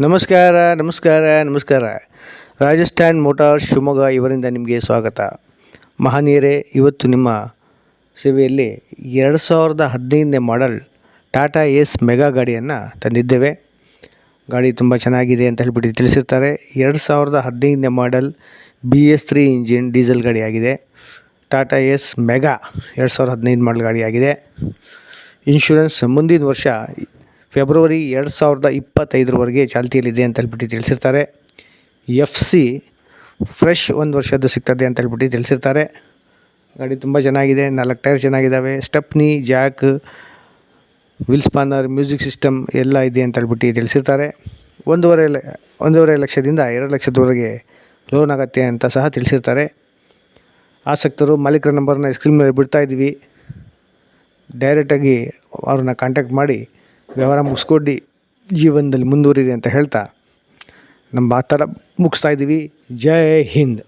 ನಮಸ್ಕಾರ ನಮಸ್ಕಾರ ನಮಸ್ಕಾರ. ರಾಜಸ್ಥಾನ್ ಮೋಟಾರ್ಸ್ ಶಿವಮೊಗ್ಗ ಇವರಿಂದ ನಿಮಗೆ ಸ್ವಾಗತ. ಮಹನೀಯರೇ, ಇವತ್ತು ನಿಮ್ಮ ಸೇವೆಯಲ್ಲಿ 2015ನೇ ಮಾಡೆಲ್ ಟಾಟಾ ಏಸ್ ಮೆಗಾ ಗಾಡಿಯನ್ನು ತಂದಿದ್ದೇವೆ. ಗಾಡಿ ತುಂಬ ಚೆನ್ನಾಗಿದೆ ಅಂತ ಹೇಳ್ಬಿಟ್ಟು ತಿಳಿಸಿರ್ತಾರೆ. 2015ನೇ ಮಾಡೆಲ್ BS3 ಇಂಜಿನ್ ಡೀಸೆಲ್ ಗಾಡಿಯಾಗಿದೆ. ಟಾಟಾ ಏಸ್ ಮೆಗಾ 2015 ಮಾಡೆಲ್ ಗಾಡಿಯಾಗಿದೆ. ಇನ್ಶೂರೆನ್ಸ್ ಮುಂದಿನ ವರ್ಷ ಫೆಬ್ರವರಿ 2025ರವರೆಗೆ ಚಾಲ್ತಿಯಲ್ಲಿದೆ ಅಂತ ಹೇಳ್ಬಿಟ್ಟು ತಿಳಿಸಿರ್ತಾರೆ. FC ಫ್ರೆಶ್ 1 ವರ್ಷದ್ದು ಸಿಗ್ತದೆ ಅಂತ ಹೇಳ್ಬಿಟ್ಟು ತಿಳಿಸಿರ್ತಾರೆ. ಗಾಡಿ ತುಂಬ ಚೆನ್ನಾಗಿದೆ. 4 ಟೈರ್ ಚೆನ್ನಾಗಿದ್ದಾವೆ. Stepney, Jack, wheel spanner, music system ಎಲ್ಲ ಇದೆ ಅಂತ ಹೇಳ್ಬಿಟ್ಟು ತಿಳಿಸಿರ್ತಾರೆ. 1.5 ಲಕ್ಷದಿಂದ 2 ಲಕ್ಷದವರೆಗೆ ಲೋನ್ ಆಗುತ್ತೆ ಅಂತ ಸಹ ತಿಳಿಸಿರ್ತಾರೆ. ಆಸಕ್ತರು ಮಾಲೀಕರ ನಂಬರ್ನ ಸ್ಕ್ರೀನ್ ಮೇಲೆ ಬಿಡ್ತಾ ಇದ್ದೀವಿ. ಡೈರೆಕ್ಟಾಗಿ ಅವ್ರನ್ನ ಕಾಂಟ್ಯಾಕ್ಟ್ ಮಾಡಿ ವ್ಯವಹಾರ ಮುಗಿಸ್ಕೊಡಿ, ಜೀವನದಲ್ಲಿ ಮುಂದುವರಿರಿ ಅಂತ ಹೇಳ್ತಾ ನಮ್ಮ ಮಾತನ್ನು ಮುಗಿಸ್ತಾ ಇದ್ದೀವಿ. ಜೈ ಹಿಂದ್.